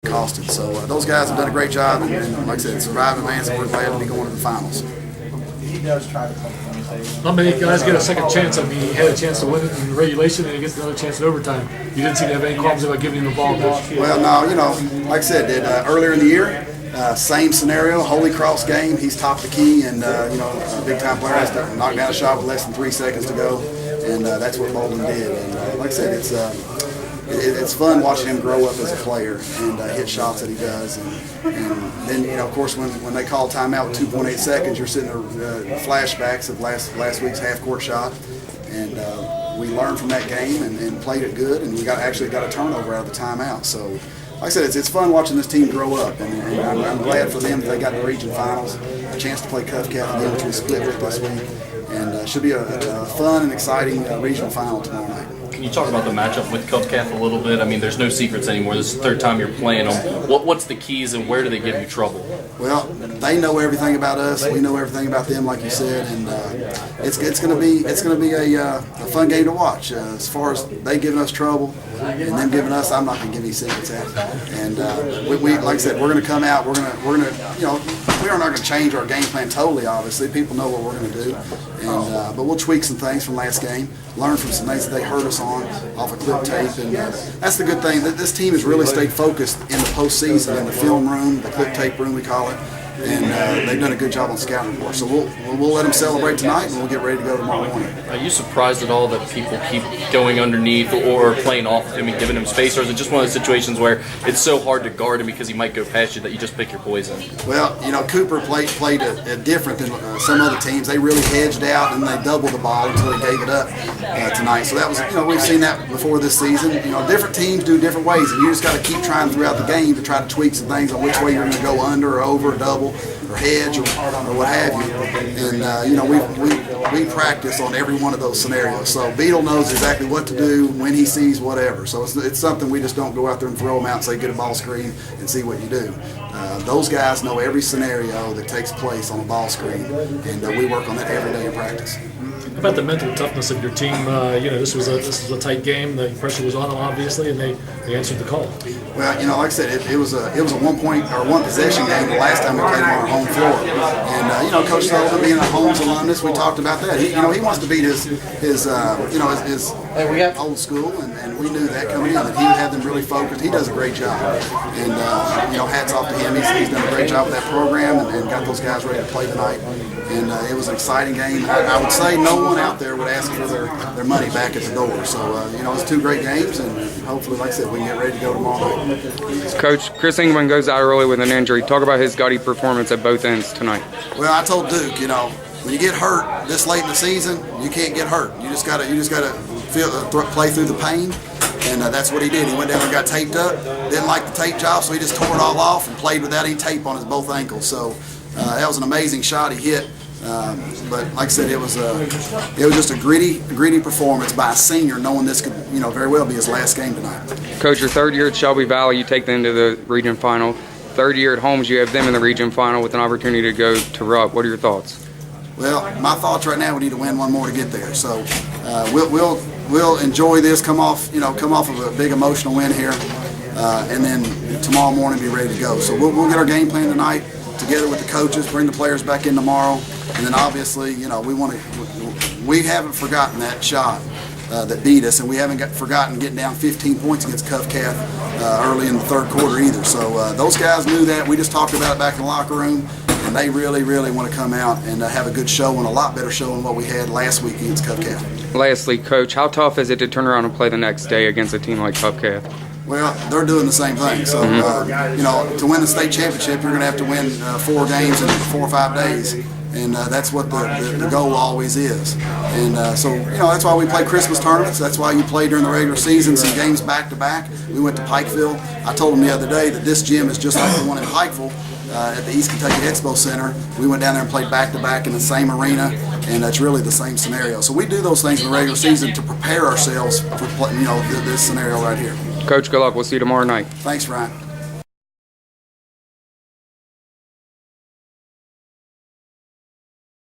costed. So those guys have done a great job, and like I said, surviving, man, so we're glad to be going to the finals. He does try to play. Not many guys get a second chance. I mean, he had a chance to win it in regulation, and he gets another chance in overtime. You didn't seem to have any problems about giving him the ball, Coach. Well, no, like I said, earlier in the year, same scenario, Holy Cross game. He's topped the key, and a big-time player has to knock down a shot with less than 3 seconds to go, and that's what Bolden did. And like I said, it's fun watching him grow up as a player and hit shots that he does. And then, of course, when they call timeout with 2.8 seconds, you're sitting there flashbacks of last week's half-court shot. And we learned from that game and played it good, and we actually got a turnover out of the timeout. So, like I said, it's fun watching this team grow up, and I'm glad for them that they got the region finals, a chance to play Cuff Cap again, which we split with this week. And should be a fun and exciting regional final tomorrow night. Can you talk about the matchup with Cupcalf a little bit? I mean, there's no secrets anymore. This is the third time you're playing them. What's the keys, and where do they give you trouble? Well, they know everything about us. We know everything about them, like you said, and it's going to be a fun game to watch. As far as they giving us trouble and them giving us, I'm not going to give any secrets out. And we like I said, we're going to come out. We're going to we are not going to change our game plan totally. Obviously, people know what we're going to do, and but we'll tweak some things from last game, learn from some things that they hurt us on off of clip tape, and that's the good thing. That this team has really stayed focused in the postseason, in the film room, the clip tape room we call it, and they've done a good job on scouting report. So we'll let them celebrate tonight, and we'll get ready to go tomorrow morning. Are you surprised at all that people keep going underneath or playing off him and giving him space, or is it just one of those situations where it's so hard to guard him because he might go past you that you just pick your poison? Well, Cooper played it different than some other teams. They really hedged out and they doubled the ball until he gave it up tonight. So that was, we've seen that before this season. Different teams do different ways, and you just got to keep trying throughout the game to try to tweak some things on which way you're going to go under or over or double or hedge or what have you. And we practice on every one of those scenarios. So Beetle knows exactly what to do when he sees whatever. So it's something we just don't go out there and throw them out and say get a ball screen and see what you do. Those guys know every scenario that takes place on a ball screen, and we work on that every day in practice. How about the mental toughness of your team? This was a tight game. The pressure was on them, obviously, and they answered the call. Well, like I said, it was a 1 point or 1 possession game the last time we played on our home floor. And Coach Sullivan, being a Holmes alumnus, we talked about that. He wants to beat his old school, and we knew that coming in that he would have them really focused. He does a great job, and hats off to him. He's done a great job with that program and got those guys ready to play tonight. And it was an exciting game. I would say no one out there would ask for their money back at the door. So it's 2 great games, and hopefully, like I said, we can get ready to go tomorrow night. Coach, Chris Ingman goes out early with an injury. Talk about his gaudy performance at both ends tonight. Well, I told Duke, when you get hurt this late in the season, you can't get hurt. You just gotta play through the pain, and that's what he did. He went down and got taped up. Didn't like the tape job, so he just tore it all off and played without any tape on his both ankles. So that was an amazing shot he hit. But like I said, it was just a gritty performance by a senior, knowing this could very well be his last game tonight. Coach, your 3rd year at Shelby Valley, you take them to the region final. 3rd year at Holmes, you have them in the region final with an opportunity to go to Rupp. What are your thoughts? Well, my thoughts right now, we need to win 1 more to get there. So we'll enjoy this, come off of a big emotional win here, and then tomorrow morning be ready to go. So we'll get our game plan tonight together with the coaches, bring the players back in tomorrow, and then obviously we haven't forgotten that shot that beat us, and we haven't forgotten getting down 15 points against Cuff Calf early in the 3rd quarter either. So those guys knew that. We just talked about it back in the locker room, and they really want to come out and have a good show, and a lot better show than what we had last week against Cuff Calf. Lastly, Coach, how tough is it to turn around and play the next day against a team like Cuff Calf? Well, they're doing the same thing. So, to win the state championship, you're going to have to win 4 games in 4 or 5 days. And that's what the goal always is. And that's why we play Christmas tournaments. That's why you play during the regular season, some games back-to-back. We went to Pikeville. I told them the other day that this gym is just like the one in Pikeville at the East Kentucky Expo Center. We went down there and played back-to-back in the same arena, and that's really the same scenario. So we do those things in the regular season to prepare ourselves for this scenario right here. Coach, good luck. We'll see you tomorrow night. Thanks, Ryan.